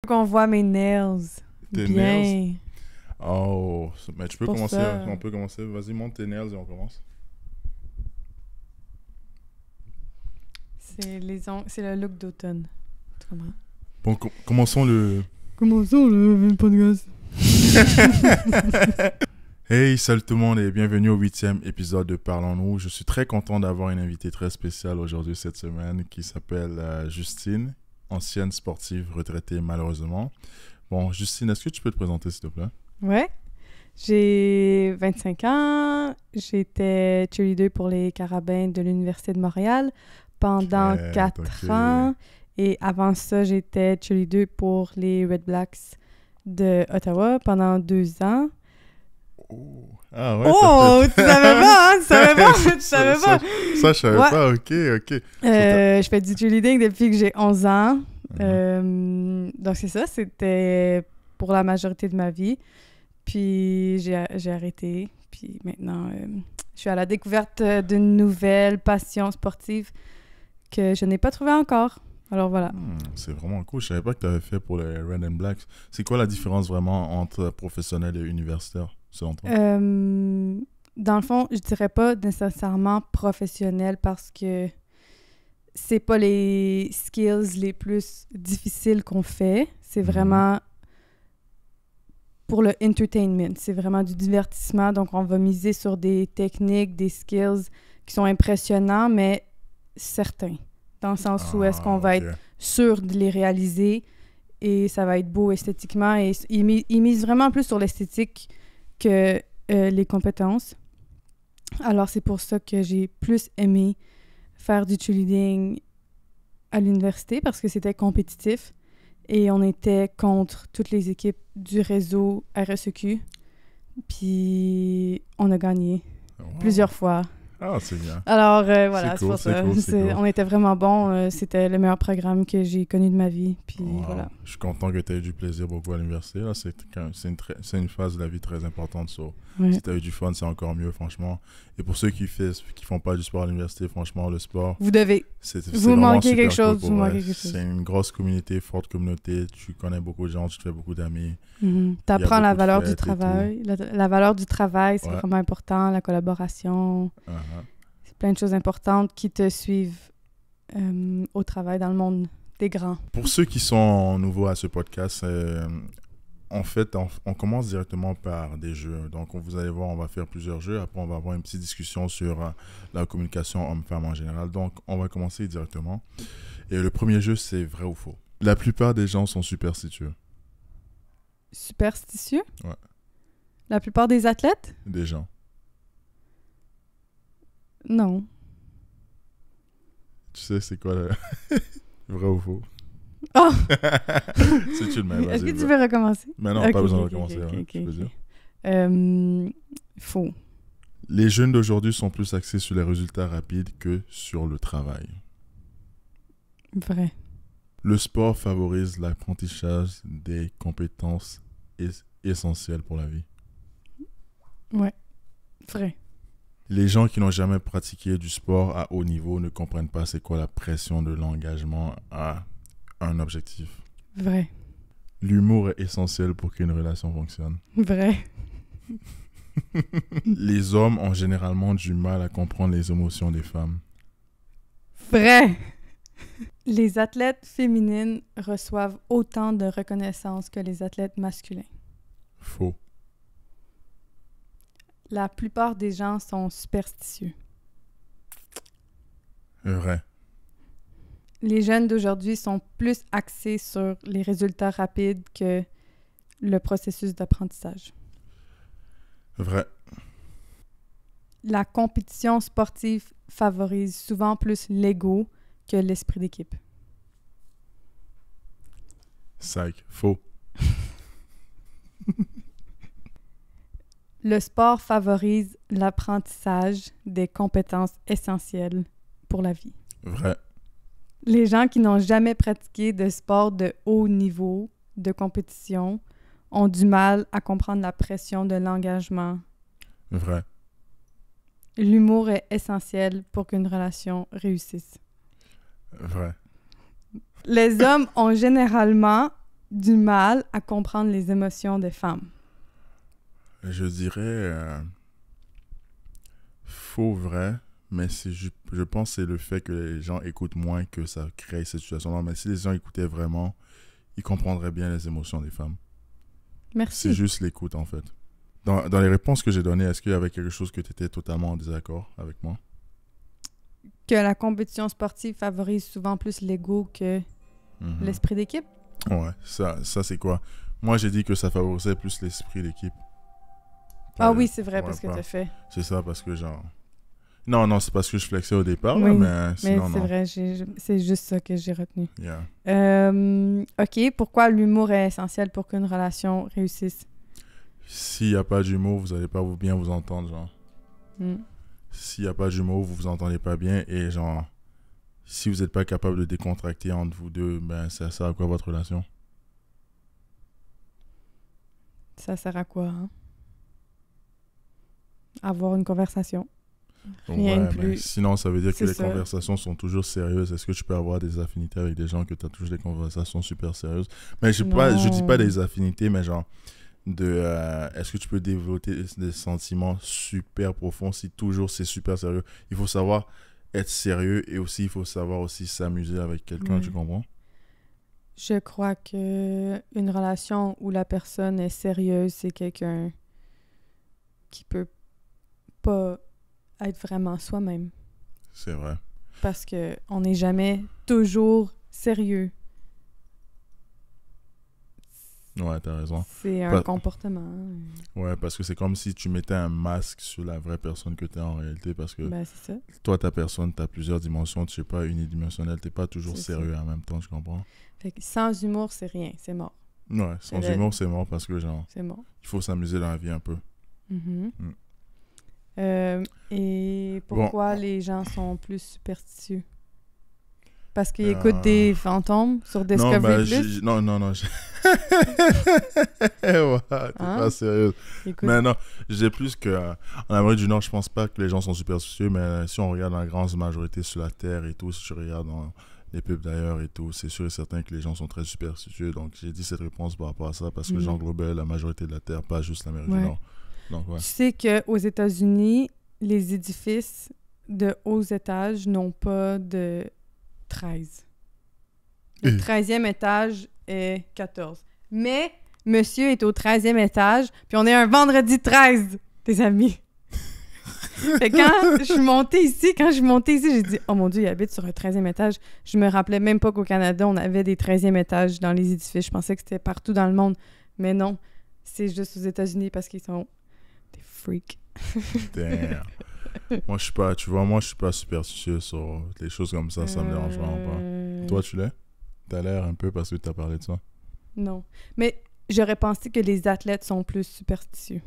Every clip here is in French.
qu'on voit mes nails. Tes Bien. nails? Oh, mais tu peux Pour commencer. ça. On peut commencer. Vas-y, monte tes nails et on commence. C'est le look d'automne. Tu comprends? Bon, commençons le... Commençons le podcast. Hey, salut tout le monde et bienvenue au 8e épisode de Parlons-nous. Je suis très content d'avoir une invitée très spéciale aujourd'hui cette semaine qui s'appelle Justine, ancienne sportive retraitée malheureusement. Bon, Justine, est-ce que tu peux te présenter s'il te plaît? Ouais. J'ai 25 ans. J'étais cheerleader pour les Carabins de l'Université de Montréal pendant 4 ans. Et avant ça, j'étais cheerleader pour les Red Blacks de Ottawa pendant 2 ans. Oh, ah ouais, Oh, tu savais pas, hein? Tu savais pas? Tu savais pas? Ça, je savais Ouais. pas, ok. Je fais du cheerleading depuis que j'ai 11 ans. Mhm. Donc, c'est ça. C'était pour la majorité de ma vie. Puis, j'ai arrêté. Puis, maintenant, je suis à la découverte d'une nouvelle passion sportive que je n'ai pas trouvée encore. Alors, voilà. C'est vraiment cool. Je savais pas que tu avais fait pour les Red and Blacks. C'est quoi la différence vraiment entre professionnel et universitaire, selon toi? Dans le fond, je dirais pas nécessairement professionnel parce que c'est pas les skills les plus difficiles qu'on fait. C'est vraiment pour le entertainment. C'est vraiment du divertissement. Donc, on va miser sur des techniques, des skills qui sont impressionnants, mais certains. Dans le sens où est-ce qu'on va être sûr de les réaliser et ça va être beau esthétiquement. Et ils misent vraiment plus sur l'esthétique que les compétences. Alors, c'est pour ça que j'ai plus aimé faire du cheerleading à l'université parce que c'était compétitif et on était contre toutes les équipes du réseau RSEQ. Puis, on a gagné plusieurs fois. Ah, c'est bien. Alors, voilà, C'est cool, pour ça. c'est cool. On était vraiment bons. C'était le meilleur programme que j'ai connu de ma vie. Puis, voilà. Je suis content que tu aies eu du plaisir beaucoup à l'université. Là, c'est une phase de la vie très importante. Ouais. Si tu as eu du fun, c'est encore mieux, franchement. Et pour ceux qui font pas du sport à l'université, franchement, le sport, Vous devez. c'est Vous vraiment manquez super quelque chose, cool pour vous vrai. manquez quelque chose. C'est une grosse communauté, forte communauté. Tu connais beaucoup de gens, tu te fais beaucoup d'amis. Tu apprends la beaucoup de valeur du fêtes et travail. La valeur du travail, c'est Ouais. vraiment important. La collaboration. C'est plein de choses importantes qui te suivent au travail dans le monde des grands. Pour ceux qui sont nouveaux à ce podcast, en fait, on commence directement par des jeux. Donc, vous allez voir, on va faire plusieurs jeux. Après, on va avoir une petite discussion sur la communication homme-femme en général. Donc, on va commencer directement. Et le premier jeu, c'est vrai ou faux. La plupart des gens sont superstitieux. Superstitieux? Ouais. La plupart des athlètes? Des gens. Non. Tu sais, c'est quoi le... vrai ou faux? Oh! C'est tu le mets, vas-y. Est-ce que tu veux recommencer? Mais non, Ok, pas besoin de ok, recommencer. ok, hein, ok, tu peux ok. dire. Faux. Les jeunes d'aujourd'hui sont plus axés sur les résultats rapides que sur le travail. Vrai. Le sport favorise l'apprentissage des compétences essentielles pour la vie. Ouais. Vrai. Les gens qui n'ont jamais pratiqué du sport à haut niveau ne comprennent pas c'est quoi la pression de l'engagement à un objectif. Vrai. L'humour est essentiel pour qu'une relation fonctionne. Vrai. Les hommes ont généralement du mal à comprendre les émotions des femmes. Vrai. Les athlètes féminines reçoivent autant de reconnaissance que les athlètes masculins. Faux. La plupart des gens sont superstitieux. Vrai. Les jeunes d'aujourd'hui sont plus axés sur les résultats rapides que le processus d'apprentissage. Vrai. La compétition sportive favorise souvent plus l'ego que l'esprit d'équipe. Psych. Faux. Le sport favorise l'apprentissage des compétences essentielles pour la vie. Vrai. Les gens qui n'ont jamais pratiqué de sport de haut niveau de compétition ont du mal à comprendre la pression de l'engagement. Vrai. L'humour est essentiel pour qu'une relation réussisse. Vrai. Les hommes ont généralement du mal à comprendre les émotions des femmes? Je dirais faux vrai, mais je pense que c'est le fait que les gens écoutent moins que ça crée cette situation-là. Mais si les gens écoutaient vraiment, ils comprendraient bien les émotions des femmes. C'est Merci. juste l'écoute, en fait. Dans les réponses que j'ai données, est-ce qu'il y avait quelque chose que tu étais totalement en désaccord avec moi? Que la compétition sportive favorise souvent plus l'ego que Mhm. l'esprit d'équipe? Ouais, ça c'est quoi? Moi, j'ai dit que ça favorisait plus l'esprit d'équipe. Ah oui, c'est vrai, ouais, parce que pas- t'as fait. C'est ça, parce que genre... Non, c'est parce que je flexais au départ, là, Oui, mais Mais sinon, c'est non. vrai, c'est juste ça que j'ai retenu. Yeah. OK, pourquoi l'humour est essentiel pour qu'une relation réussisse? S'il n'y a pas d'humour, vous n'allez pas bien vous entendre, genre. Hmm. S'il n'y a pas d'humour, vous vous entendez pas bien, et genre... Si vous n'êtes pas capable de décontracter entre vous deux, ben ça sert à quoi votre relation? Ça sert à quoi, hein? Avoir une conversation. Rien de Ouais, mais plus. sinon, ça veut dire que C'est les ça. conversations sont toujours sérieuses. Est-ce que tu peux avoir des affinités avec des gens que tu as toujours des conversations super sérieuses? Mais je dis pas Non. des affinités, mais genre, est-ce que tu peux développer des sentiments super profonds si toujours c'est super sérieux? Il faut savoir être sérieux et aussi il faut savoir aussi s'amuser avec quelqu'un, Ouais. tu comprends? Je crois que une relation où la personne est sérieuse, c'est quelqu'un qui peut pas être vraiment soi-même. C'est vrai. Parce que on n'est jamais toujours sérieux. Ouais, t'as raison. C'est un Pas- comportement. Ouais, parce que c'est comme si tu mettais un masque sur la vraie personne que tu es en réalité. Parce que Ben, c'est ça. toi, ta personne, tu as plusieurs dimensions. Tu n'es pas unidimensionnel. Tu n'es pas toujours C'est sérieux en même temps, tu comprends? Fait que sans humour, c'est rien. C'est mort. Ouais, sans C'est humour, c'est mort parce que, genre, C'est mort. il faut s'amuser dans la vie un peu. Mhm. Mm. Et pourquoi les gens sont plus superstitieux? Parce qu'ils Euh, écoutent des fantômes sur Non, Discovery+. non. Ouais, t'es Hein? pas sérieux. Écoute, Mais non, j'ai plus que... en Amérique du Nord, je pense pas que les gens sont superstitieux, mais si on regarde la grande majorité sur la Terre et tout, si tu regardes dans les peuples d'ailleurs et tout, c'est sûr et certain que les gens sont très superstitieux. Donc, j'ai dit cette réponse par rapport à ça parce que Mhm. j'englobais la majorité de la Terre, pas juste l'Amérique Ouais. du Nord. Donc, ouais. tu sais qu'aux États-Unis, les édifices de hauts étages n'ont pas de 13. Le 13e étage est 14. Mais monsieur est au 13e étage, puis on est un vendredi 13, tes amis. Fait que quand je suis montée ici, j'ai dit « Oh mon Dieu, il habite sur un 13e étage. » Je me rappelais même pas qu'au Canada, on avait des 13e étages dans les édifices. Je pensais que c'était partout dans le monde. Mais non, c'est juste aux États-Unis parce qu'ils sont des freaks. Damn. Moi, je suis pas, tu vois, moi, je suis pas superstitieux sur les choses comme ça me dérange vraiment pas. Toi, tu l'es? T'as l'air un peu parce que t'as parlé de ça. Non. Mais j'aurais pensé que les athlètes sont plus superstitieux.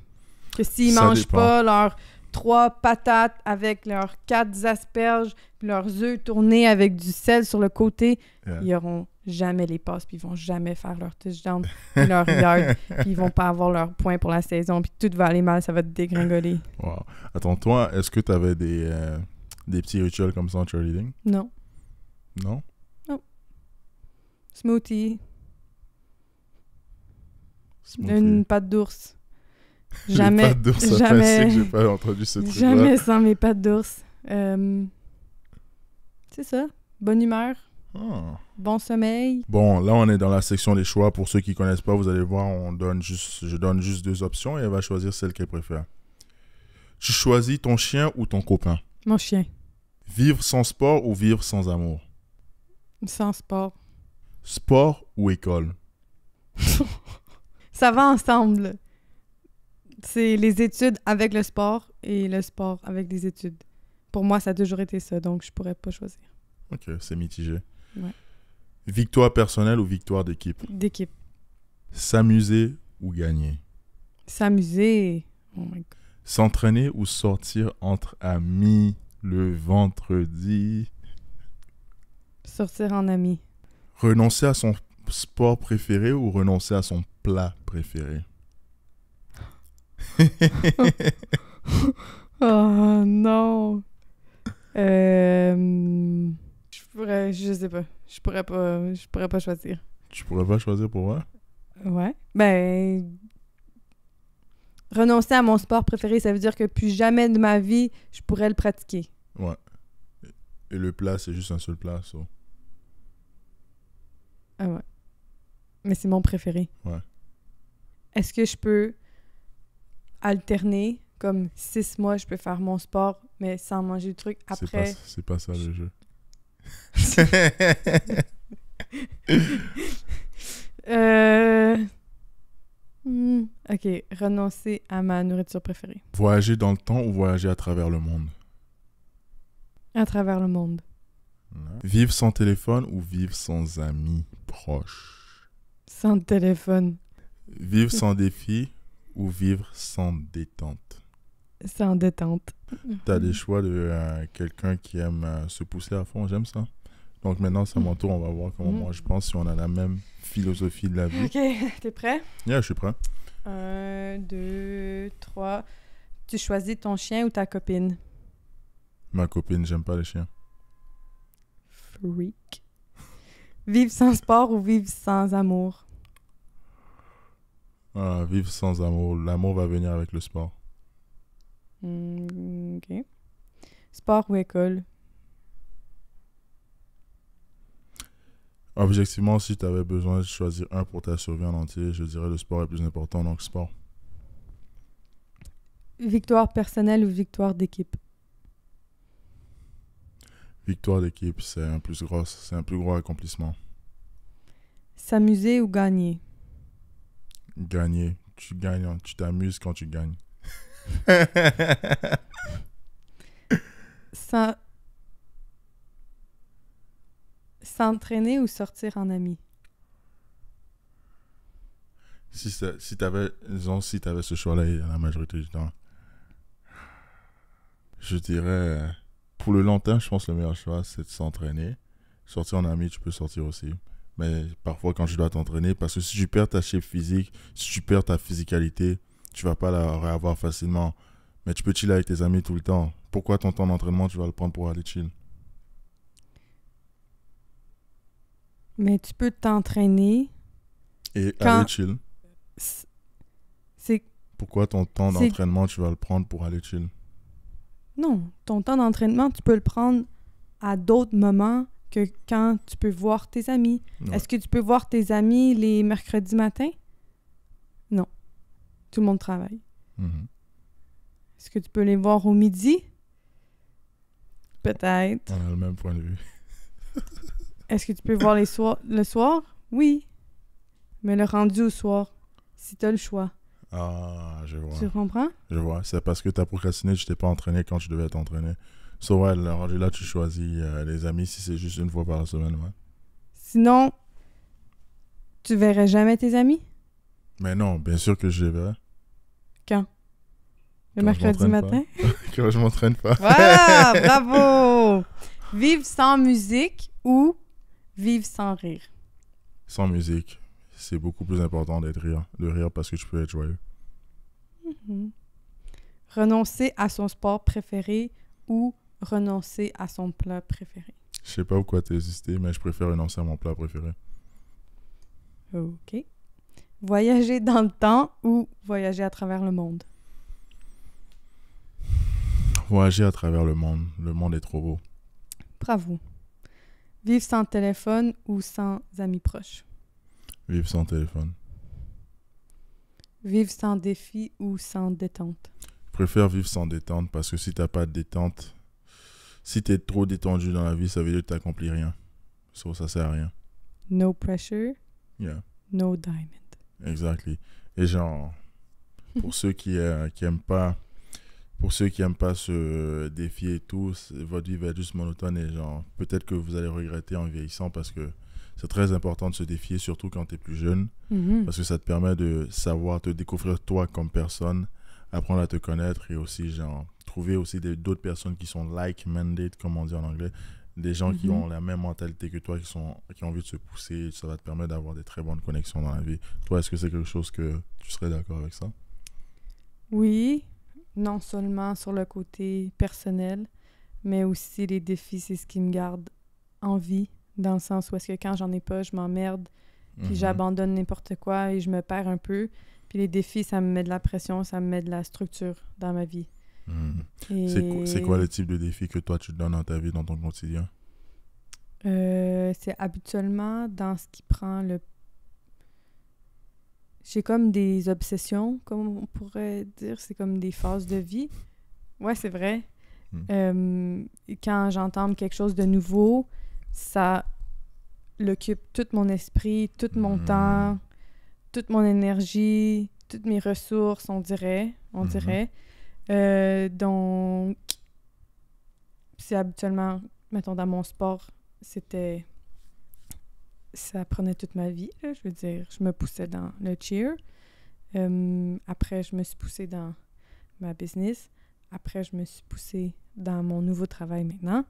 Que s'ils Ça mangent dépend. pas leurs 3 patates avec leurs 4 asperges, puis leurs œufs tournés avec du sel sur le côté, Yeah. ils auront jamais les passes, puis ils vont jamais faire leur touchdown, puis leur yard, puis ils vont pas avoir leur point pour la saison, puis tout va aller mal, ça va te dégringoler. Wow. Attends, toi, est-ce que t'avais des petits rituels comme ça en cheerleading? Non. Non? Smoothie, Smoothie. une pâte d'ours. Les Jamais, pattes d'ours, ça fait assez que j'ai pas entendu ce truc-là. jamais sans mes pâtes d'ours. C'est ça. Bonne humeur, Ah. bon sommeil. Bon, là, on est dans la section des choix. Pour ceux qui connaissent pas, vous allez voir, je donne juste 2 options et elle va choisir celle qu'elle préfère. Tu choisis ton chien ou ton copain? Mon chien. Vivre sans sport ou vivre sans amour? Sans sport. Sport ou école? Ça va ensemble. C'est les études avec le sport et le sport avec les études. Pour moi, ça a toujours été ça, donc je pourrais pas choisir. Ok, c'est mitigé. Ouais. Victoire personnelle ou victoire d'équipe? D'équipe. S'amuser ou gagner? S'amuser. Oh my God. S'entraîner ou sortir entre amis le vendredi? Sortir en ami. Renoncer à son sport préféré ou renoncer à son plat préféré? Oh non. Je sais pas. Je pourrais pas choisir. Tu pourrais pas choisir pour moi? Ouais. Ben, renoncer à mon sport préféré, ça veut dire que plus jamais de ma vie, je pourrais le pratiquer. Ouais. Et le plat, c'est juste un seul plat, so. Ah ouais. Mais c'est mon préféré. Ouais. Est-ce que je peux alterner, comme 6 mois, je peux faire mon sport, mais sans manger de trucs après? C'est pas ça le jeu. Ok, renoncer à ma nourriture préférée. Voyager dans le temps ou voyager à travers le monde? À travers le monde. Vivre sans téléphone ou vivre sans amis proches? Sans téléphone. Vivre sans défi ou vivre sans détente? Sans détente. T'as des choix de quelqu'un qui aime se pousser à fond, j'aime ça. Donc maintenant, c'est à mon tour, on va voir comment moi je pense, si on a la même philosophie de la vie. Ok, t'es prêt? Yeah, je suis prêt. 1, 2, 3. Tu choisis ton chien ou ta copine? Ma copine, j'aime pas les chiens. Freak. Vivre sans sport ou vivre sans amour? Ah, vivre sans amour. L'amour va venir avec le sport. Ok. Sport ou école? Objectivement, si tu avais besoin de choisir un pour ta survie en entier, je dirais le sport est plus important, donc sport. Victoire personnelle ou victoire d'équipe? Victoire d'équipe, c'est un plus gros accomplissement. S'amuser ou gagner? Gagner. Tu gagnes, tu t'amuses quand tu gagnes. S'entraîner ou sortir en ami? Si t'avais ce choix-là la majorité du temps, je dirais, pour le long terme, je pense que le meilleur choix, c'est de s'entraîner. Sortir en ami, tu peux sortir aussi. Mais parfois, quand tu dois t'entraîner, parce que si tu perds ta shape physique, si tu perds ta physicalité, tu vas pas la réavoir facilement. Mais tu peux chiller avec tes amis tout le temps. Pourquoi ton temps d'entraînement, tu vas le prendre pour aller chill? Mais tu peux t'entraîner. Et Quand- aller chill. C'est... Pourquoi ton temps C'est- d'entraînement, tu vas le prendre pour aller chill? Non, ton temps d'entraînement, tu peux le prendre à d'autres moments que quand tu peux voir tes amis. Ouais. Est-ce que tu peux voir tes amis les mercredis matins? Non. Tout le monde travaille. Mhm. Est-ce que tu peux les voir au midi? Peut-être. On a le même point de vue. Est-ce que tu peux voir le soir? Oui. Mais le rendu au soir, si tu as le choix. Ah, je vois. Tu comprends? Je vois. C'est parce que tu as procrastiné, tu t'es pas entraîné quand tu devais t'entraîner. So, ouais, le rendu là, tu choisis les amis si c'est juste une fois par semaine, ouais. Sinon, tu verrais jamais tes amis? Mais non, bien sûr que je les verrai. Quand? Le Quand je mercredi m'entraîne matin? Quand je m'entraîne pas. Voilà! Bravo! Vivre sans musique ou vivre sans rire? Sans musique, c'est beaucoup plus important de rire parce que tu peux être joyeux. Mhm. Renoncer à son sport préféré ou renoncer à son plat préféré? Je sais pas pourquoi t'as hésité, mais je préfère renoncer à mon plat préféré. OK. Voyager dans le temps ou voyager à travers le monde? Voyager à travers le monde. Le monde est trop beau. Bravo. Vivre sans téléphone ou sans amis proches? Vivre sans téléphone. Vivre sans défi ou sans détente? Je préfère vivre sans détente parce que si t'as pas de détente, si t'es trop détendu dans la vie, ça veut dire que t'accomplis rien. Ça sert à rien. No pressure, Yeah, no diamond. exactly. Et genre, pour ceux qui aiment pas, se défier et tout, votre vie va être juste monotone et genre, peut-être que vous allez regretter en vieillissant parce que c'est très important de se défier, surtout quand t'es plus jeune, Mhm. parce que ça te permet de savoir te découvrir toi comme personne, apprendre à te connaître et aussi genre trouver aussi d'autres personnes qui sont like-minded, comme on dit en anglais, des gens qui Mhm. ont la même mentalité que toi, qui ont envie de se pousser. Ça va te permettre d'avoir des très bonnes connexions dans la vie. Toi, est-ce que c'est quelque chose que tu serais d'accord avec ça? Oui, non seulement sur le côté personnel, mais aussi les défis, c'est ce qui me garde en vie, dans le sens où est-ce que quand j'en ai pas, je m'emmerde Puis j'abandonne n'importe quoi et je me perds un peu. Puis les défis, ça me met de la pression, ça me met de la structure dans ma vie. C'est quoi le type de défi que toi, tu te donnes dans ta vie, dans ton quotidien? C'est habituellement dans ce qui prend le... J'ai comme des obsessions, comme on pourrait dire. C'est comme des phases de vie. Ouais, c'est vrai. Quand j'entame quelque chose de nouveau, ça l'occupe tout mon esprit, tout mon temps, toute mon énergie, toutes mes ressources, on dirait. Donc, c'est habituellement, mettons, dans mon sport, ça prenait toute ma vie, là, je veux dire. Je me poussais dans le cheer. Après, je me suis poussée dans ma business. Après, je me suis poussée dans mon nouveau travail maintenant.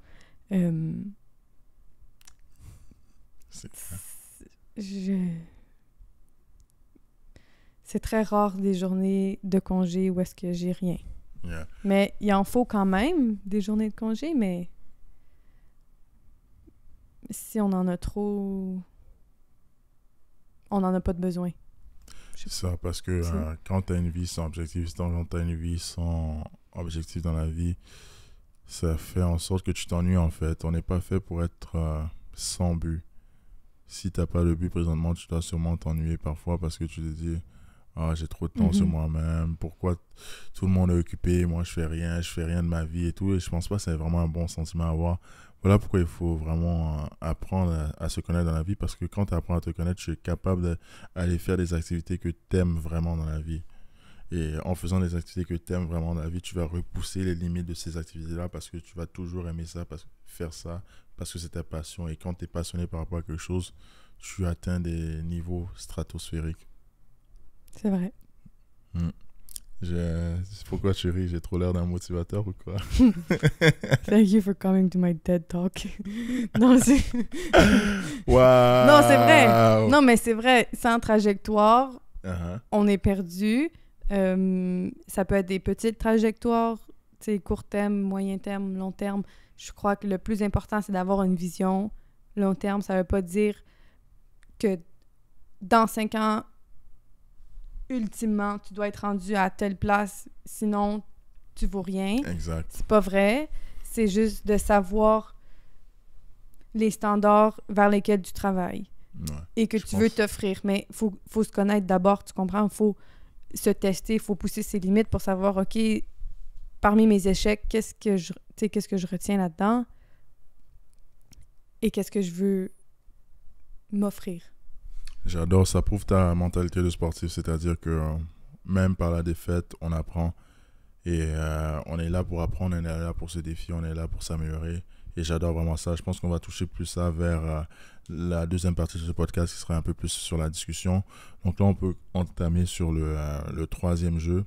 C'est très rare des journées de congé où est-ce que j'ai rien. Yeah. Mais il en faut quand même des journées de congé, mais si on en a trop, on n'en a pas de besoin. C'est ça, parce que quand tu as une vie sans objectif, quand tu as une vie sans objectif dans la vie, ça fait en sorte que tu t'ennuies en fait. On n'est pas fait pour être sans but. Si tu n'as pas de but présentement, tu dois sûrement t'ennuyer parfois parce que tu te dis j'ai trop de temps sur moi-même, pourquoi tout le monde est occupé, moi je fais rien de ma vie et tout, et je pense pas que c'est vraiment un bon sentiment à avoir. Voilà pourquoi il faut vraiment apprendre à se connaître dans la vie, parce que quand tu apprends à te connaître, tu es capable d'aller faire des activités que tu aimes vraiment dans la vie. Et en faisant des activités que tu aimes vraiment dans la vie, tu vas repousser les limites de ces activités-là parce que tu vas toujours aimer ça, faire ça, parce que c'est ta passion. Et quand tu es passionné par rapport à quelque chose, tu atteins des niveaux stratosphériques. C'est vrai. Pourquoi tu ris? J'ai trop l'air d'un motivateur ou quoi? Thank you for coming to my TED Talk. Non, c'est... Wow! Non, c'est vrai. Non, mais c'est vrai. Sans trajectoire, on est perdu. Ça peut être des petites trajectoires, tu sais, court terme, moyen terme, long terme. Je crois que le plus important, c'est d'avoir une vision. Long terme, ça veut pas dire que dans 5 ans, ultimement, tu dois être rendu à telle place, sinon tu vaux rien. Exact. C'est pas vrai. C'est juste de savoir les standards vers lesquels tu travailles et que tu veux t'offrir. Mais il faut se connaître d'abord, tu comprends? Il faut se tester, il faut pousser ses limites pour savoir, OK, parmi mes échecs, qu'est-ce que je retiens là-dedans et qu'est-ce que je veux m'offrir. J'adore, ça prouve ta mentalité de sportif, c'est-à-dire que même par la défaite, on apprend et on est là pour apprendre, on est là pour se défier, on est là pour s'améliorer et j'adore vraiment ça. Je pense qu'on va toucher plus ça vers la deuxième partie de ce podcast qui sera un peu plus sur la discussion. Donc là, on peut entamer sur le troisième jeu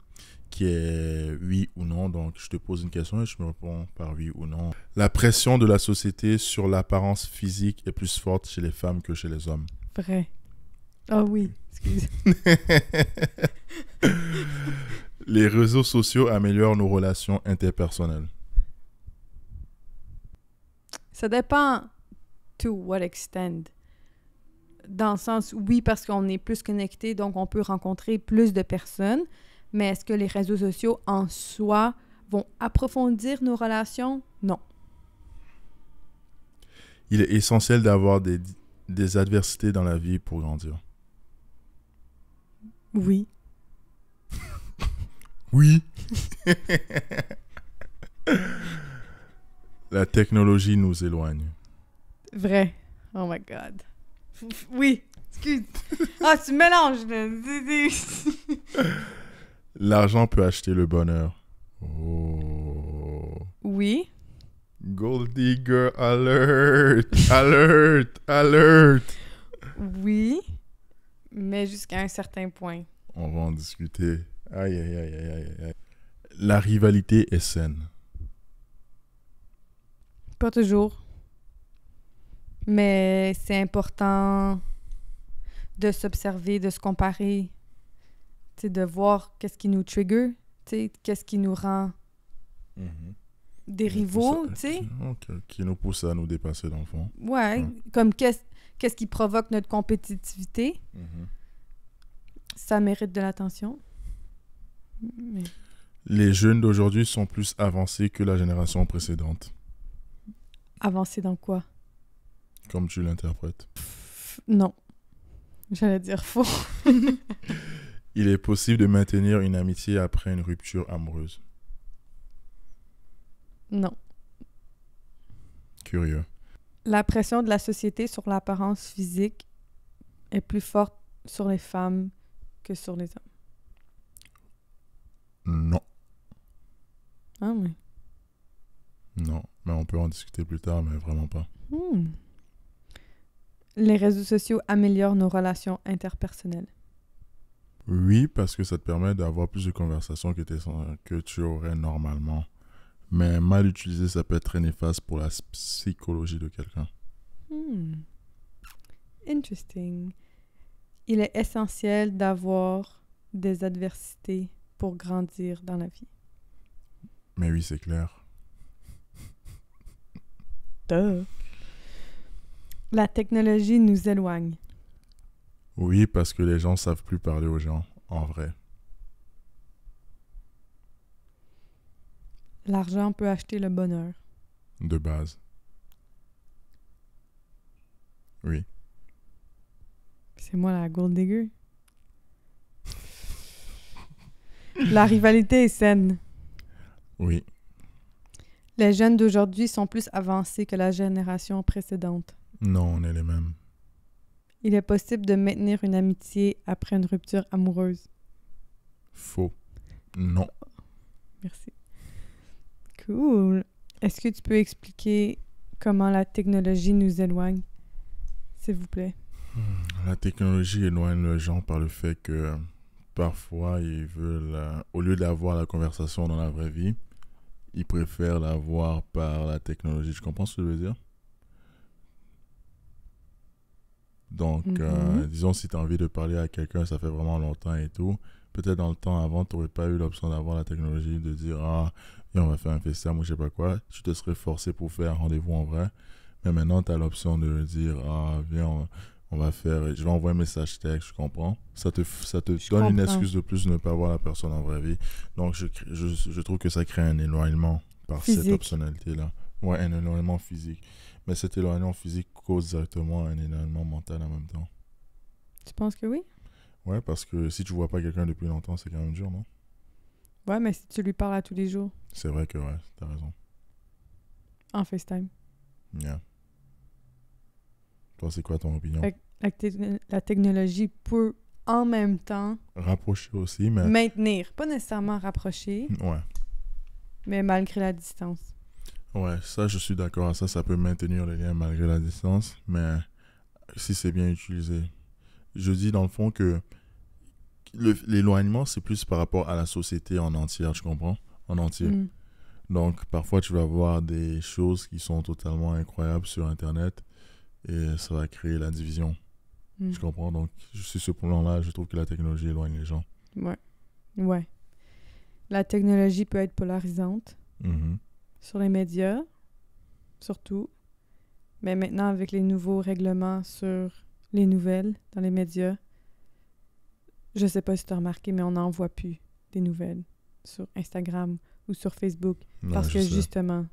qui est oui ou non. Donc je te pose une question et je me réponds par oui ou non. La pression de la société sur l'apparence physique est plus forte chez les femmes que chez les hommes. Vrai. Ah oui, excuse. Les réseaux sociaux améliorent nos relations interpersonnelles. Ça dépend to what extent. Dans le sens, oui, parce qu'on est plus connecté, donc on peut rencontrer plus de personnes, mais est-ce que les réseaux sociaux en soi vont approfondir nos relations? Non. Il est essentiel d'avoir des adversités dans la vie pour grandir. Oui. Oui. La technologie nous éloigne. Vrai. Oh my God. Oui. Excuse. Ah, tu mélanges. L'argent peut acheter le bonheur. Oh. Oui. Gold digger alert. Alert. Alert. Oui. Mais jusqu'à un certain point. On va en discuter. Aïe, aïe, aïe, aïe, aïe. La rivalité est saine. Pas toujours. Mais c'est important de s'observer, de se comparer, de voir qu'est-ce qui nous trigger, qu'est-ce qui nous rend des rivaux, tu sais. Qui nous pousse à nous dépasser dans le fond. Ouais, comme qu'est-ce qui provoque notre compétitivité, ça mérite de l'attention. Mais... Les jeunes d'aujourd'hui sont plus avancés que la génération précédente. Avancés dans quoi? Comme tu l'interprètes. Non. J'allais dire faux. Il est possible de maintenir une amitié après une rupture amoureuse. Non. Curieux. La pression de la société sur l'apparence physique est plus forte sur les femmes que sur les hommes. Non. Ah oui. Non, mais on peut en discuter plus tard, mais vraiment pas. Les réseaux sociaux améliorent nos relations interpersonnelles. Oui, parce que ça te permet d'avoir plus de conversations que tu aurais normalement. Mais mal utilisé, ça peut être très néfaste pour la psychologie de quelqu'un. Interesting. Il est essentiel d'avoir des adversités pour grandir dans la vie. Mais oui, c'est clair. La technologie nous éloigne. Oui, parce que les gens savent plus parler aux gens, en vrai. L'argent peut acheter le bonheur. De base. Oui. C'est moi la gold digger. La rivalité est saine. Oui. Les jeunes d'aujourd'hui sont plus avancés que la génération précédente. Non, on est les mêmes. Il est possible de maintenir une amitié après une rupture amoureuse. Faux. Non. Merci. Cool. Est-ce que tu peux expliquer comment la technologie nous éloigne, s'il vous plaît? La technologie éloigne les gens par le fait que parfois ils veulent, au lieu d'avoir la conversation dans la vraie vie, ils préfèrent l'avoir par la technologie. Tu comprends ce que je veux dire? Donc, disons, si tu as envie de parler à quelqu'un, ça fait vraiment longtemps et tout. Peut-être dans le temps avant, tu n'aurais pas eu l'option d'avoir la technologie, de dire, ah, viens, on va faire un FaceTime ou je sais pas quoi. Tu te serais forcé pour faire un rendez-vous en vrai. Mais maintenant, tu as l'option de dire, ah, viens, on va faire, je vais envoyer un message texte, je comprends. Ça te donne une excuse de plus de ne pas voir la personne en vraie vie. Donc, je trouve que ça crée un éloignement par cette optionnalité-là. Ouais, un éloignement physique. Mais cet éloignement physique cause directement un éloignement mental en même temps. Tu penses que oui? Ouais, parce que si tu vois pas quelqu'un depuis longtemps, c'est quand même dur, non? Ouais, mais si tu lui parles à tous les jours. C'est vrai que ouais, t'as raison. En FaceTime. Yeah. Toi, c'est quoi ton opinion? La technologie peut en même temps... Rapprocher aussi, mais... Maintenir. Pas nécessairement rapprocher. Ouais. Mais malgré la distance. Ouais, ça, je suis d'accord. Ça peut maintenir les liens malgré la distance, mais si c'est bien utilisé. Je dis dans le fond que l'éloignement, c'est plus par rapport à la société en entière, tu comprends? En entier. Donc, parfois, tu vas voir des choses qui sont totalement incroyables sur Internet et ça va créer la division. Tu comprends? Donc, sur ce plan-là, je trouve que la technologie éloigne les gens. Ouais. Ouais. La technologie peut être polarisante. Sur les médias, surtout. Mais maintenant, avec les nouveaux règlements sur les nouvelles dans les médias, je sais pas si tu as remarqué, mais on n'en voit plus des nouvelles sur Instagram ou sur Facebook. Ouais, parce que justement,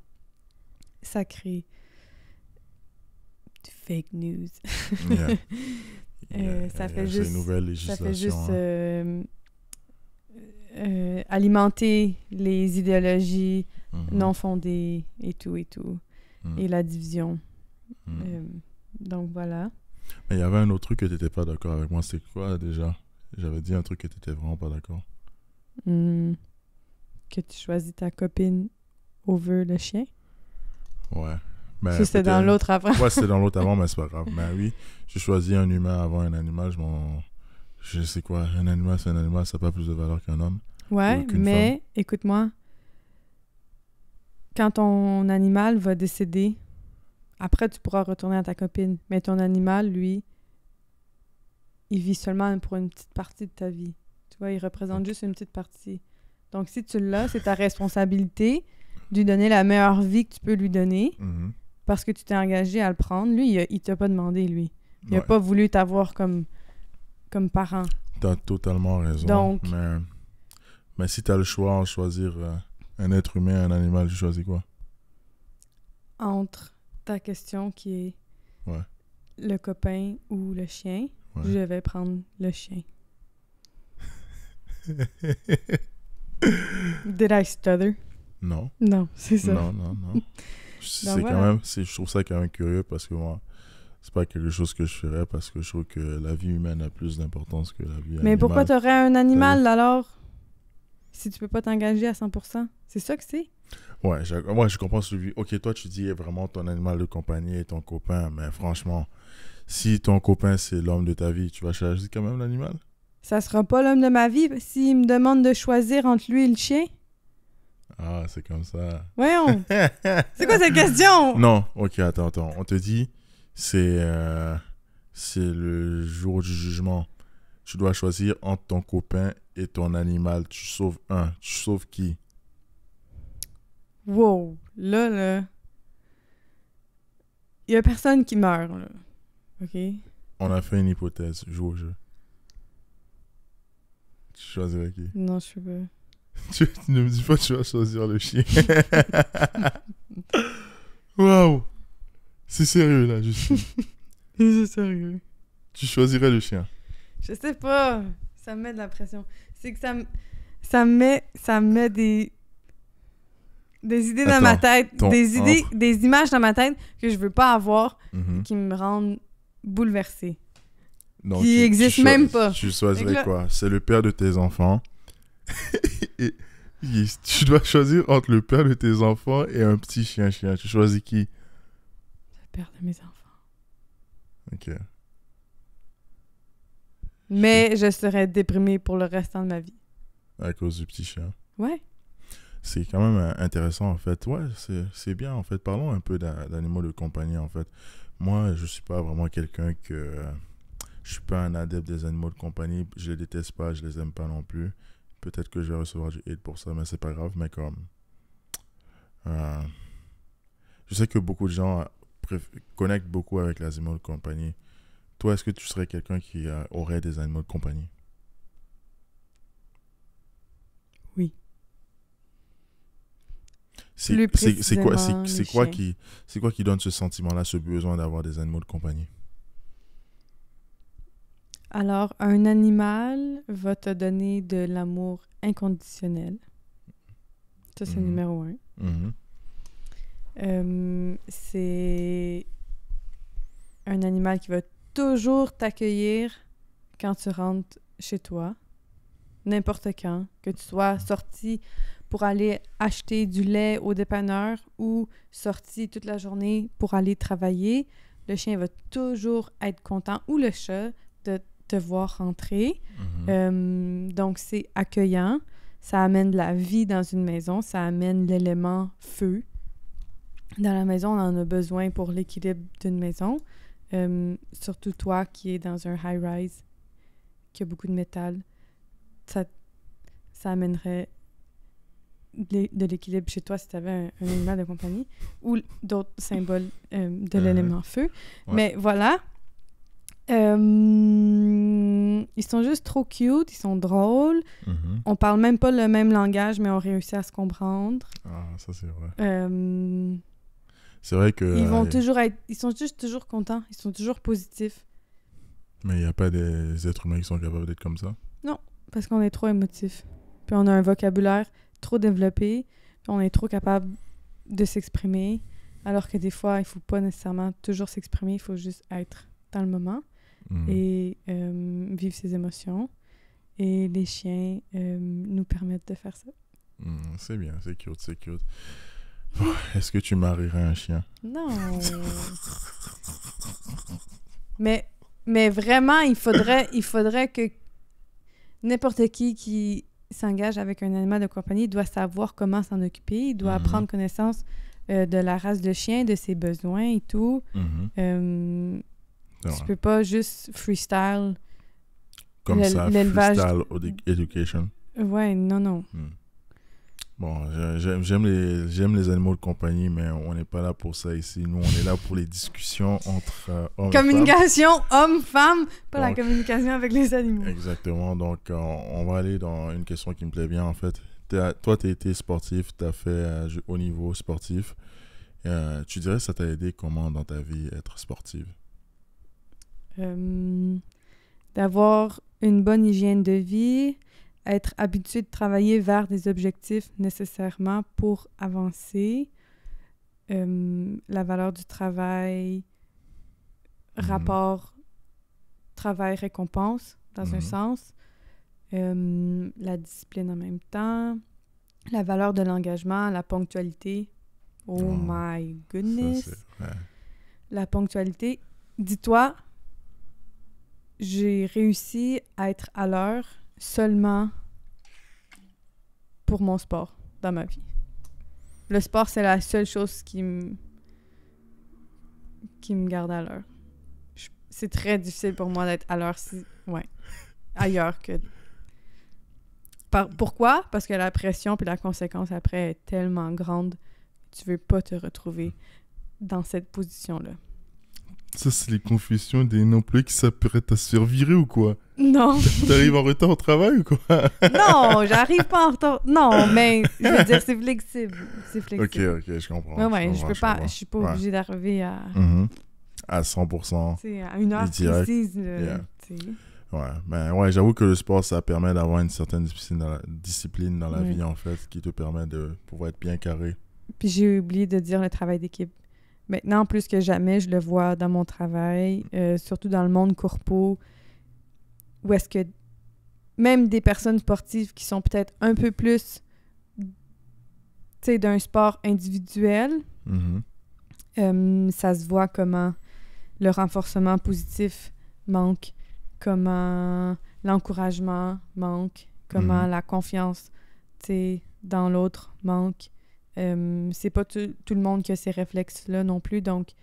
ça crée du fake news. Ça fait juste... nouvelles législations. Ça fait juste alimenter les idéologies non fondées et tout. Et la division. Donc voilà. Mais il y avait un autre truc que tu n'étais pas d'accord avec moi. C'est quoi déjà? J'avais dit un truc que tu n'étais vraiment pas d'accord. Que tu choisis ta copine over le chien? Ouais. Mais si c'était dans l'autre avant. Ouais, c'était dans l'autre avant, mais c'est pas grave. Mais oui, j'ai choisi un humain avant un animal. Je sais quoi, un animal, c'est un animal, ça n'a pas plus de valeur qu'un homme. Ouais, mais femme. Écoute-moi, quand ton animal va décéder, après tu pourras retourner à ta copine. Mais ton animal, lui, il vit seulement pour une petite partie de ta vie. Tu vois, il représente juste une petite partie. Donc si tu l'as, c'est ta responsabilité de lui donner la meilleure vie que tu peux lui donner parce que tu t'es engagé à le prendre. Lui, il t'a pas demandé, lui. Il a pas voulu t'avoir comme parent. T'as totalement raison. Donc... Mais si t'as le choix de choisir un être humain et un animal, tu choisis quoi? Entre ta question qui est le copain ou le chien, je vais prendre le chien. Did I stutter? Non. Non, c'est ça. Non. C'est quand même, je trouve ça quand même curieux parce que moi, c'est pas quelque chose que je ferais parce que je trouve que la vie humaine a plus d'importance que la vie animale. Mais pourquoi t'aurais un animal alors? Si tu peux pas t'engager à 100%. C'est ça que c'est? Ouais, je comprends celui. Ok, toi, tu dis vraiment ton animal de compagnie et ton copain, mais franchement, si ton copain, c'est l'homme de ta vie, tu vas choisir quand même l'animal? Ça sera pas l'homme de ma vie s'il me demande de choisir entre lui et le chien? Ah, c'est comme ça. Voyons! C'est quoi cette question? Non, ok, attends. On te dit, c'est le jour du jugement. Tu dois choisir entre ton copain et ton animal. Tu sauves un. Tu sauves qui? Wow! Là... Il y a personne qui meurt, là. OK? On a fait une hypothèse. Joue au jeu. Tu choisirais qui? Non, je sais pas. Tu ne me dis pas que tu vas choisir le chien. Waouh! C'est sérieux, là, juste. C'est sérieux. Tu choisirais le chien? Je sais pas. Ça me met de la pression. C'est que ça me met des idées dans ma tête. Des images dans ma tête que je veux pas avoir, qui me rendent bouleversée. Donc, qui n'existent même pas. Tu choisirais quoi? C'est le père de tes enfants. Et tu dois choisir entre le père de tes enfants et un petit chien. Tu choisis qui? Le père de mes enfants. Ok. Mais je serais déprimée pour le restant de ma vie. À cause du petit chien? Ouais. C'est quand même intéressant, en fait. Ouais, c'est bien, en fait. Parlons un peu d'animaux de compagnie, en fait. Moi, je suis pas vraiment quelqu'un que... Je suis pas un adepte des animaux de compagnie. Je les déteste pas, je les aime pas non plus. Peut-être que je vais recevoir du hate pour ça, mais c'est pas grave. Mais comme... je sais que beaucoup de gens connectent beaucoup avec les animaux de compagnie. Toi, est-ce que tu serais quelqu'un qui aurait des animaux de compagnie? Oui. C'est quoi qui donne ce sentiment-là, ce besoin d'avoir des animaux de compagnie? Alors, un animal va te donner de l'amour inconditionnel. Ça, c'est numéro 1. C'est un animal qui va toujours t'accueillir quand tu rentres chez toi, n'importe quand, que tu sois sorti pour aller acheter du lait au dépanneur ou sorti toute la journée pour aller travailler. Le chien va toujours être content, ou le chat, de te voir rentrer. Donc, c'est accueillant. Ça amène de la vie dans une maison. Ça amène l'élément feu. Dans la maison, on en a besoin pour l'équilibre d'une maison. Surtout toi qui es dans un high-rise, qui a beaucoup de métal. Ça amènerait de l'équilibre chez toi si tu avais un animal de compagnie ou d'autres symboles de l'élément feu. Ouais. Mais voilà. Ils sont juste trop cute, ils sont drôles. On parle même pas le même langage, mais on réussit à se comprendre. Ah, ça c'est vrai. C'est vrai que... Ils sont juste toujours contents, ils sont toujours positifs. Mais il n'y a pas des êtres humains qui sont capables d'être comme ça? Non, parce qu'on est trop émotifs. Puis on a un vocabulaire trop développé, puis on est trop capable de s'exprimer, alors que des fois, il faut pas nécessairement toujours s'exprimer, il faut juste être dans le moment et vivre ses émotions. Et les chiens nous permettent de faire ça. C'est bien, c'est cute. Est-ce que tu marierais un chien? Non. mais vraiment, il faudrait que n'importe qui s'engage avec un animal de compagnie doit savoir comment s'en occuper, il doit prendre connaissance de la race de chien, de ses besoins et tout. Tu peux pas juste freestyle comme ça, l'élevage. freestyle education. Ouais, non. Bon, j'aime les animaux de compagnie, mais on n'est pas là pour ça ici. Nous, on est là pour les discussions entre hommes et femmes. Communication homme-femme, pas la Donc, communication avec les animaux. Exactement. Donc, on va aller dans une question qui me plaît bien, en fait. Toi, tu as été sportif, tu as fait haut niveau sportif. Tu dirais que ça t'a aidé comment dans ta vie être sportive? D'avoir une bonne hygiène de vie, être habitué de travailler vers des objectifs nécessairement pour avancer, la valeur du travail, rapport travail-récompense dans un sens, la discipline en même temps, la valeur de l'engagement, la ponctualité. Oh my goodness! Ouais. La ponctualité. Dis-toi, j'ai réussi à être à l'heure seulement pour mon sport dans ma vie. Le sport, c'est la seule chose qui me garde à l'heure. C'est très difficile pour moi d'être à l'heure ailleurs que... Pourquoi? Parce que la pression puis la conséquence après est tellement grande que tu veux pas te retrouver dans cette position-là. Ça, c'est les confessions des employés qui s'apprêtent à se faire virer ou quoi? Non. T'arrives en retard au travail ou quoi? Non, j'arrive pas en retard. Non, mais je veux dire, c'est flexible. C'est flexible. Ok, je comprends. Je suis pas obligée d'arriver à... À 100%. À une heure précise. Ouais, j'avoue que le sport, ça permet d'avoir une certaine discipline dans la vie, en fait, qui te permet de pouvoir être bien carré. Puis j'ai oublié de dire le travail d'équipe. Maintenant, plus que jamais, je le vois dans mon travail, surtout dans le monde corpo, où est-ce que même des personnes sportives qui sont peut-être un peu plus, d'un sport individuel, ça se voit comment le renforcement positif manque, comment l'encouragement manque, comment la confiance, dans l'autre manque. C'est pas tout le monde qui a ces réflexes-là non plus, donc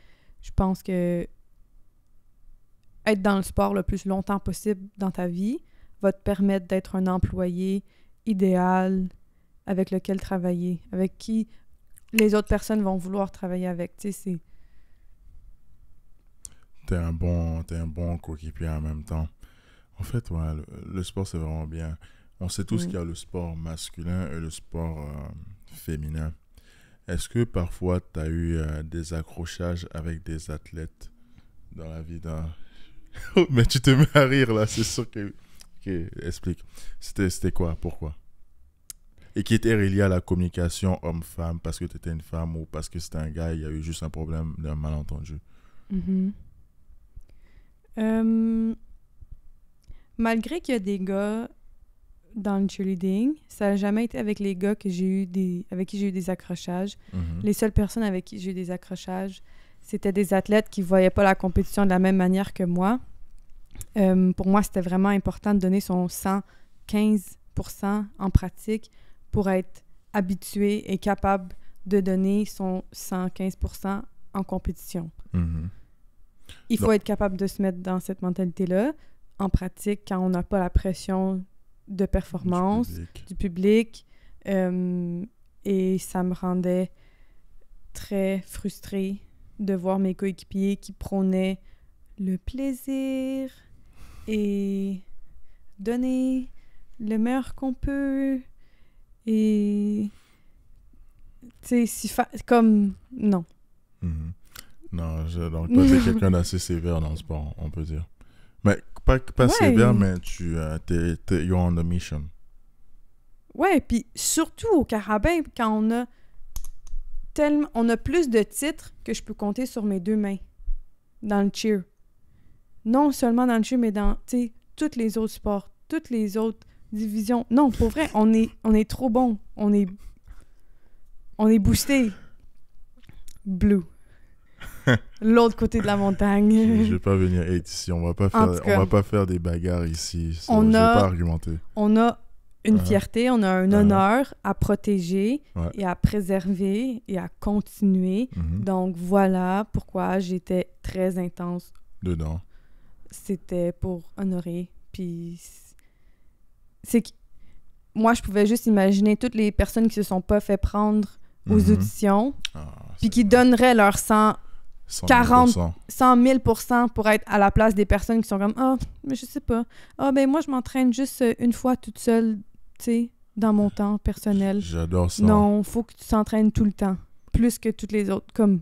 je pense que être dans le sport le plus longtemps possible dans ta vie va te permettre d'être un employé idéal avec lequel travailler, avec qui les autres personnes vont vouloir travailler avec. T'es un bon coéquipier en même temps. En fait, ouais, le sport, c'est vraiment bien. On sait tous qu'il y a le sport masculin et le sport féminin. Est-ce que parfois, tu as eu des accrochages avec des athlètes dans la vie d'un... Mais tu te mets à rire, là, c'est sûr que... Ok, explique. C'était quoi? Pourquoi? Et qui était relié à la communication homme-femme, parce que tu étais une femme ou parce que c'était un gars, il y a eu juste un problème d'un malentendu. Malgré qu'il y a des gars dans le cheerleading, ça n'a jamais été avec les gars avec qui j'ai eu des accrochages. Les seules personnes avec qui j'ai eu des accrochages, c'était des athlètes qui ne voyaient pas la compétition de la même manière que moi. Pour moi, c'était vraiment important de donner son 115% en pratique pour être habitué et capable de donner son 115% en compétition. Il faut être capable de se mettre dans cette mentalité-là en pratique quand on n'a pas la pression de performance du public. Et ça me rendait très frustrée de voir mes coéquipiers qui prônaient le plaisir et donner le meilleur qu'on peut. Et tu sais, comme non. Non, donc toi, t'es quelqu'un d'assez sévère dans le sport, on peut dire. Mais pas sévère, mais you're on the mission. Ouais, puis surtout au carabin, quand on a plus de titres que je peux compter sur mes deux mains dans le cheer. Non seulement dans le cheer, mais dans tous les autres sports, toutes les autres divisions. Non, pour vrai, on est trop bon. On est boosté. Blue. L'autre côté de la montagne. Je vais pas venir hate ici. On va pas faire des bagarres ici. Je vais pas argumenter. On a une fierté, on a un honneur à protéger et à préserver et à continuer. Donc voilà pourquoi j'étais très intense. Dedans. C'était pour honorer. Puis moi, je pouvais juste imaginer toutes les personnes qui se sont pas fait prendre aux auditions, puis qui donneraient leur 100 000 % pour être à la place des personnes qui sont comme « Ah, mais je sais pas. Ah, ben moi, je m'entraîne juste une fois toute seule, tu sais, dans mon temps personnel. » J'adore ça. Non, faut que tu t'entraînes tout le temps, plus que toutes les autres, comme...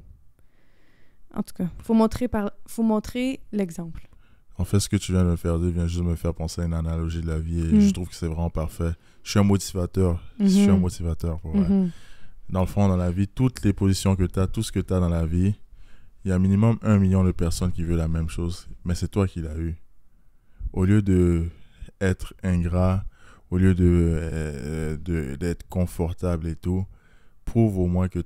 En tout cas, faut montrer l'exemple. En fait, ce que tu viens de me faire dire vient juste me faire penser à une analogie de la vie et je trouve que c'est vraiment parfait. Je suis un motivateur. Je suis un motivateur, pour vrai. Dans le fond, dans la vie, toutes les positions que tu as, tout ce que tu as dans la vie, il y a minimum 1 million de personnes qui veulent la même chose, mais c'est toi qui l'as eu. Au lieu d'être ingrat, au lieu d'être confortable et tout, prouve au moins que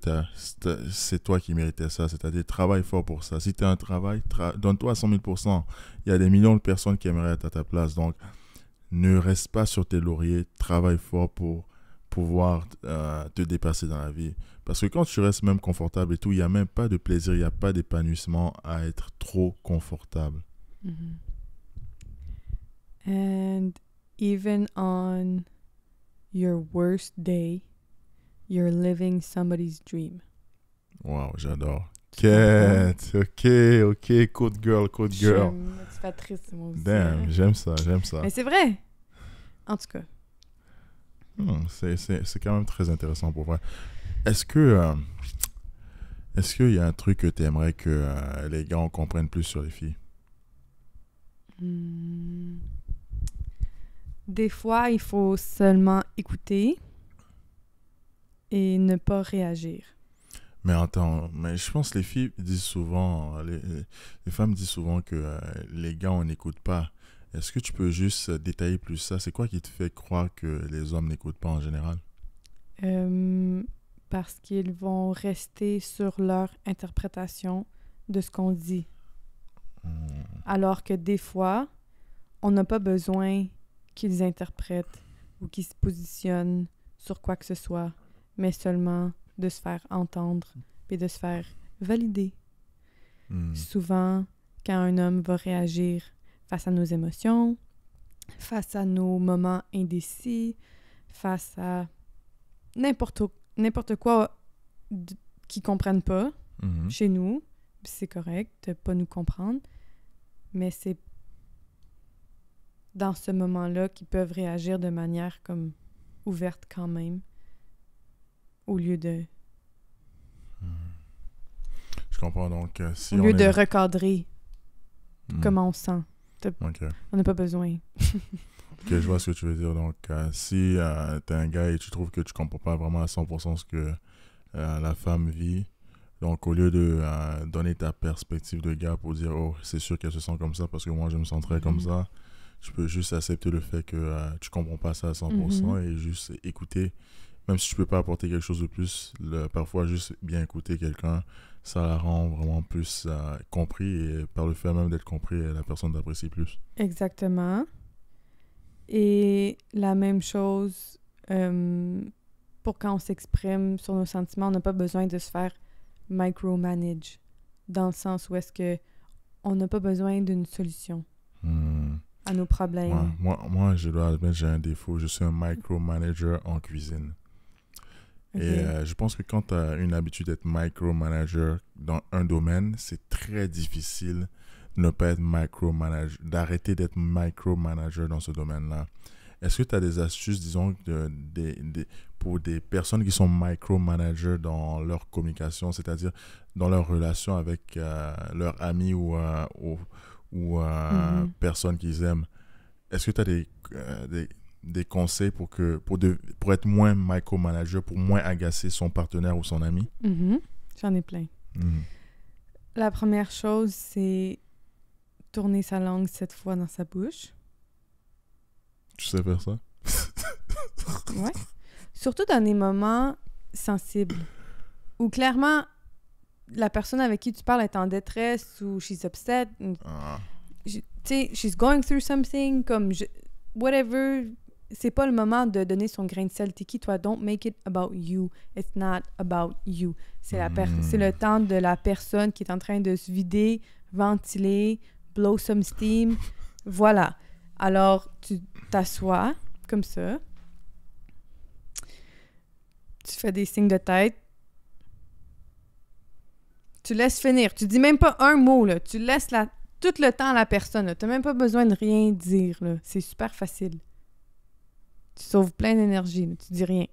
c'est toi qui méritais ça. C'est-à-dire, travaille fort pour ça. Si tu as un travail, donne-toi à 100 000 %. Il y a des millions de personnes qui aimeraient être à ta place. Donc, ne reste pas sur tes lauriers. Travaille fort pour pouvoir te dépasser dans la vie. Parce que quand tu restes même confortable et tout, il n'y a même pas de plaisir, il n'y a pas d'épanouissement à être trop confortable. And even on your worst day, you're living somebody's dream. Wow, j'adore. Quête, ok, code girl. Tu fais triste, moi aussi. Damn, j'aime ça. Mais c'est vrai. En tout cas. C'est quand même très intéressant pour vrai. Est-ce qu'il y a un truc que tu aimerais que les gars en comprennent plus sur les filles? Des fois, il faut seulement écouter et ne pas réagir. Mais attends, je pense que les filles disent souvent, les femmes disent souvent que les gars, on n'écoute pas. Est-ce que tu peux juste détailler plus ça? C'est quoi qui te fait croire que les hommes n'écoutent pas en général? Parce qu'ils vont rester sur leur interprétation de ce qu'on dit. Alors que des fois, on n'a pas besoin qu'ils interprètent ou qu'ils se positionnent sur quoi que ce soit, mais seulement de se faire entendre et de se faire valider. Souvent, quand un homme va réagir face à nos émotions, face à nos moments indécis, face à n'importe quoi qu'ils comprennent pas chez nous, c'est correct de pas nous comprendre, mais c'est dans ce moment-là qu'ils peuvent réagir de manière comme ouverte quand même, au lieu de... Je comprends donc. Si au lieu de recadrer comment on se sent. Okay. On n'a pas besoin. Ok, je vois ce que tu veux dire. Donc, si t'es un gars et tu trouves que tu comprends pas vraiment à 100% ce que la femme vit, donc au lieu de donner ta perspective de gars pour dire « Oh, c'est sûr qu'elle se sent comme ça parce que moi, je me sentirais comme ça », tu peux juste accepter le fait que tu comprends pas ça à 100% et juste écouter. Même si tu peux pas apporter quelque chose de plus, parfois juste bien écouter quelqu'un, ça la rend vraiment plus compris et par le fait même d'être compris, la personne t'apprécie plus. Exactement. Et la même chose pour quand on s'exprime sur nos sentiments, on n'a pas besoin de se faire micromanage, dans le sens où est-ce que on n'a pas besoin d'une solution à nos problèmes. Moi, je dois admettre, j'ai un défaut. Je suis un micromanager en cuisine. Okay. Et je pense que quand tu as une habitude d'être micromanager dans un domaine, c'est très difficile de ne pas être micromanager, d'arrêter d'être micromanager dans ce domaine-là. Est-ce que tu as des astuces, disons, pour des personnes qui sont micromanagers dans leur communication, c'est-à-dire dans leur relation avec leurs amis ou personnes qu'ils aiment? Est-ce que tu as des conseils pour être moins micromanager, pour moins agacer son partenaire ou son ami? J'en ai plein. La première chose, c'est tourner sa langue 7 fois dans sa bouche. Tu sais faire ça? Ouais. Surtout dans des moments sensibles où clairement la personne avec qui tu parles est en détresse ou she's upset. Tu sais, she's going through something, comme whatever. C'est pas le moment de donner son grain de sel. T'es qui, toi? Don't make it about you. It's not about you. C'est c'est le temps de la personne qui est en train de se vider, ventiler, blow some steam. Voilà. Alors, tu t'assois comme ça. Tu fais des signes de tête. Tu laisses finir. Tu dis même pas un mot, là. Tu laisses tout le temps à la personne. Tu n'as même pas besoin de rien dire, là. C'est super facile. Tu sauves plein d'énergie, là. Tu dis rien.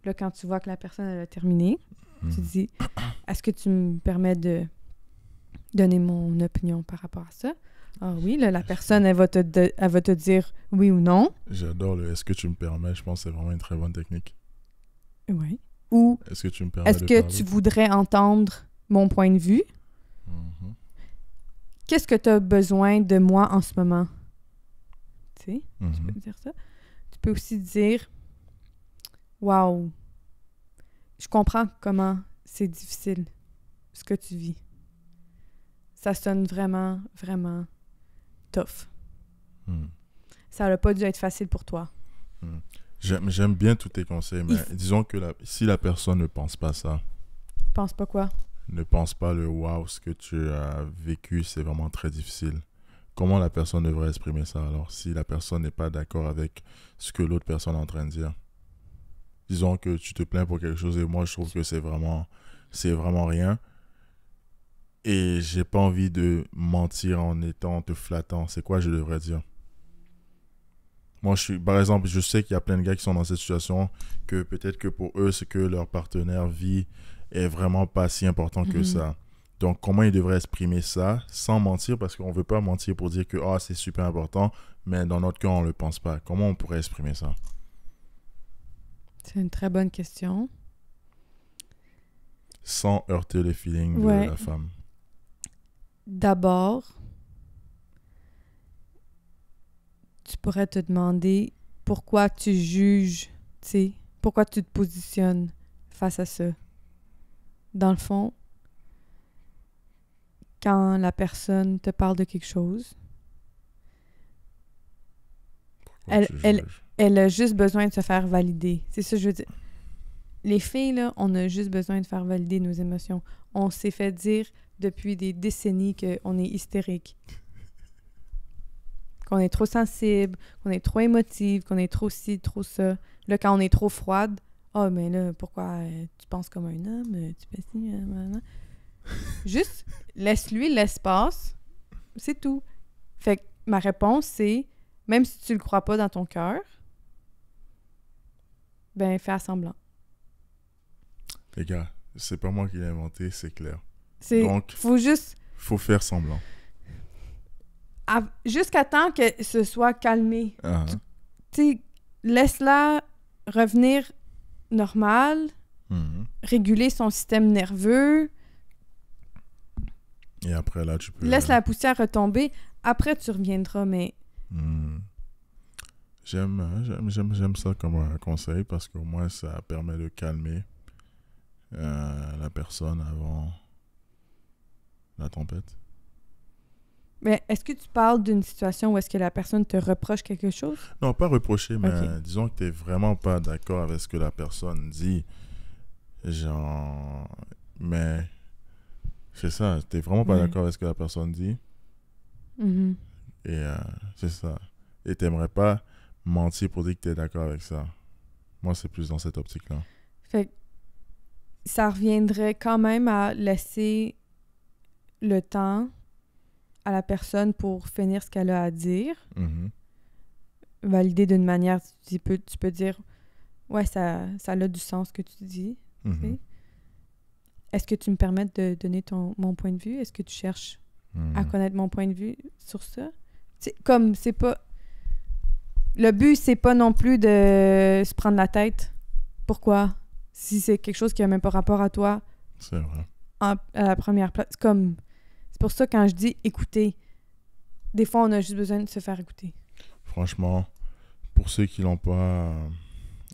Là, quand tu vois que la personne elle a terminé, tu dis « Est-ce que tu me permets de donner mon opinion par rapport à ça? » Ah oui, là, la personne, elle va te dire oui ou non. J'adore le « est-ce que tu me permets ?» Je pense que c'est vraiment une très bonne technique. Oui. Ou est-ce que tu me permets est-ce que tu voudrais entendre mon point de vue? Qu'est-ce que tu as besoin de moi en ce moment? Tu sais, tu peux dire ça. Tu peux aussi dire wow, je comprends comment c'est difficile ce que tu vis. Ça sonne vraiment, vraiment tough. Ça n'a pas dû être facile pour toi. J'aime bien tous tes conseils, mais disons que si la personne ne pense pas ça... Pense pas quoi? Ne pense pas le « wow, ce que tu as vécu, c'est vraiment très difficile ». Comment la personne devrait exprimer ça alors, si la personne n'est pas d'accord avec ce que l'autre personne est en train de dire? Disons que tu te plains pour quelque chose et moi, je trouve que c'est vraiment rien. Et j'ai pas envie de mentir en te flattant. C'est quoi je devrais dire? Moi, par exemple, je sais qu'il y a plein de gars qui sont dans cette situation que peut-être que pour eux, ce que leur partenaire vit est vraiment pas si important que ça. Donc, comment ils devraient exprimer ça sans mentir? Parce qu'on veut pas mentir pour dire que c'est super important, mais dans notre cas, on le pense pas. Comment on pourrait exprimer ça? C'est une très bonne question. Sans heurter les feelings de la femme. D'abord, tu pourrais te demander pourquoi tu juges, tu sais, pourquoi tu te positionnes face à ça. Dans le fond, quand la personne te parle de quelque chose, elle a juste besoin de se faire valider. C'est ça que je veux dire. Les filles, là, on a juste besoin de faire valider nos émotions. On s'est fait dire depuis des décennies qu'on est hystérique. Qu'on est trop sensible, qu'on est trop émotive, qu'on est trop ci, trop ça. Là, quand on est trop froide, mais là, pourquoi tu penses comme un homme? Tu penses ci, juste, laisse-lui l'espace. C'est tout. Fait que ma réponse, c'est, même si tu le crois pas dans ton cœur, ben, fais semblant. Les gars, c'est pas moi qui l'ai inventé, c'est clair. Donc, faut faire semblant. Jusqu'à temps que ce soit calmé. Tu sais, laisse-la revenir normal, réguler son système nerveux. Et après, là, tu peux... Laisse la poussière retomber. Après, tu reviendras, mais... J'aime ça comme un conseil parce qu'au moins, ça permet de calmer la personne avant la tempête. Mais est-ce que tu parles d'une situation où est-ce que la personne te reproche quelque chose? Non, pas reprocher, mais disons que tu n'es vraiment pas d'accord avec ce que la personne dit. Genre... Mais... C'est ça, tu n'es vraiment pas d'accord avec ce que la personne dit. Et c'est ça. Et tu n'aimerais pas mentir pour dire que tu es d'accord avec ça. Moi, c'est plus dans cette optique-là. Fait que ça reviendrait quand même à laisser le temps à la personne pour finir ce qu'elle a à dire. Valider d'une manière, tu peux dire ouais, ça a du sens ce que tu dis. Est-ce que tu me permets de donner mon point de vue? Est-ce que tu cherches à connaître mon point de vue sur ça? Comme c'est pas... Le but, c'est pas non plus de se prendre la tête. Pourquoi? Si c'est quelque chose qui n'a même pas rapport à toi. C'est vrai. À la première place. C'est pour ça quand je dis écouter, des fois, on a juste besoin de se faire écouter. Franchement, pour ceux qui l'ont pas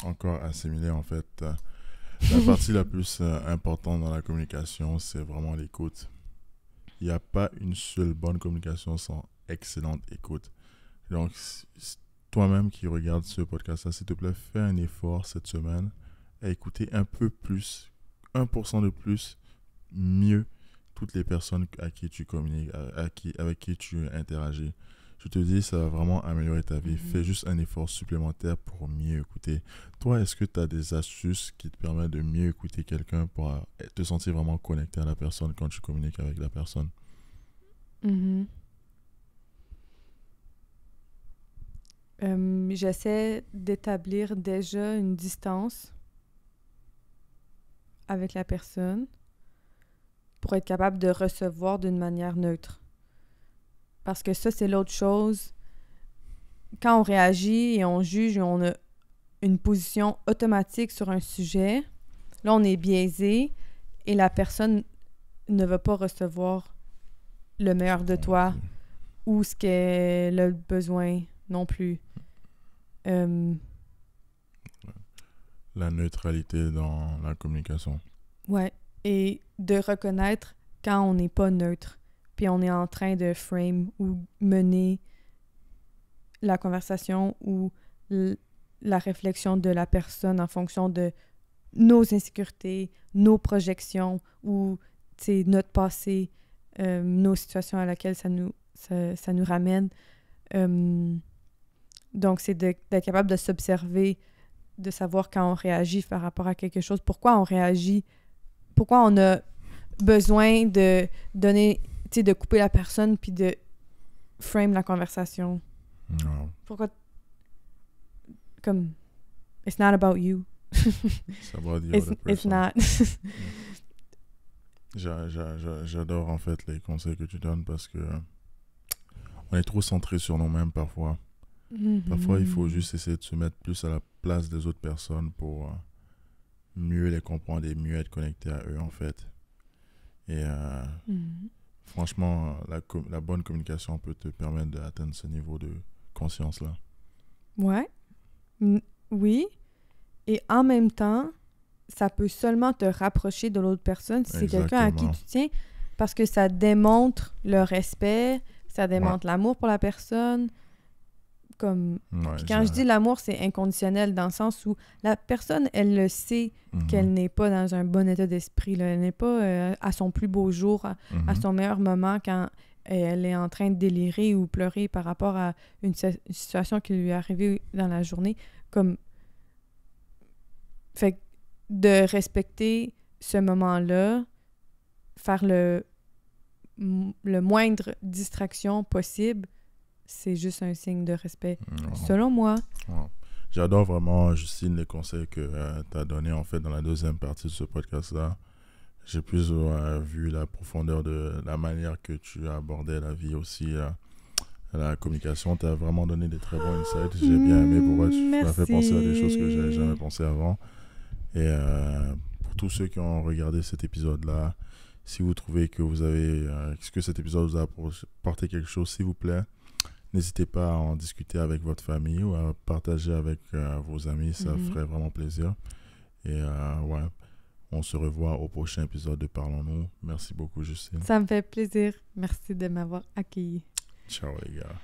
encore assimilé, en fait, la partie la plus importante dans la communication, c'est vraiment l'écoute. Il n'y a pas une seule bonne communication sans excellente écoute. Donc, toi-même qui regardes ce podcast-là, s'il te plaît, fais un effort cette semaine à écouter un peu plus, 1% de plus, mieux, toutes les personnes à qui tu communiques, avec qui tu interagis. je te dis, ça va vraiment améliorer ta vie. Fais juste un effort supplémentaire pour mieux écouter. Toi, est-ce que tu as des astuces qui te permettent de mieux écouter quelqu'un pour te sentir vraiment connecté à la personne quand tu communiques avec la personne? Mhm. J'essaie d'établir déjà une distance avec la personne pour être capable de recevoir d'une manière neutre. Parce que ça, c'est l'autre chose. Quand on réagit et on juge et on a une position automatique sur un sujet, là, on est biaisé et la personne ne va pas recevoir le meilleur de toi ou ce qu'elle a besoin non plus. La neutralité dans la communication. Ouais. Et de reconnaître quand on n'est pas neutre, puis on est en train de frame ou mener la conversation ou la réflexion de la personne en fonction de nos insécurités, nos projections ou notre passé, nos situations à laquelle ça nous ramène. Donc, c'est d'être capable de s'observer, de savoir quand on réagit par rapport à quelque chose, pourquoi on réagit, pourquoi on a besoin de donner, de couper la personne puis de frame la conversation. Non. Pourquoi... Comme... It's not about you. It's about the other person. It's not. J'adore en fait les conseils que tu donnes parce que on est trop centré sur nous-mêmes parfois. Parfois, il faut juste essayer de se mettre plus à la place des autres personnes pour mieux les comprendre et mieux être connecté à eux, en fait. Et franchement, la bonne communication peut te permettre d'atteindre ce niveau de conscience-là. Ouais. Oui. Et en même temps, ça peut seulement te rapprocher de l'autre personne si c'est quelqu'un à qui tu tiens, parce que ça démontre le respect, ça démontre l'amour pour la personne. Comme... Puis quand je dis l'amour, c'est inconditionnel dans le sens où la personne, elle le sait qu'elle n'est pas dans un bon état d'esprit. Là. Elle n'est pas à son plus beau jour, à son meilleur moment quand elle est en train de délirer ou pleurer par rapport à une situation qui lui est arrivée dans la journée. Comme... Fait que de respecter ce moment-là, faire le moindre distraction possible, c'est juste un signe de respect, selon moi. J'adore vraiment, Justine, les conseils que tu as donnés en fait dans la deuxième partie de ce podcast-là. J'ai plus vu la profondeur de la manière que tu as abordé la vie aussi, la communication. Tu as vraiment donné des très bons insights. J'ai bien aimé pourquoi tu m'as fait penser à des choses que je n'avais jamais pensé avant. Et pour tous ceux qui ont regardé cet épisode-là, si vous trouvez que vous avez que cet épisode vous a apporté quelque chose, s'il vous plaît, n'hésitez pas à en discuter avec votre famille ou à partager avec vos amis, ça ferait vraiment plaisir. Et ouais, on se revoit au prochain épisode de Parlons-nous. Merci beaucoup, Justine. Ça me fait plaisir. Merci de m'avoir accueilli. Ciao les gars.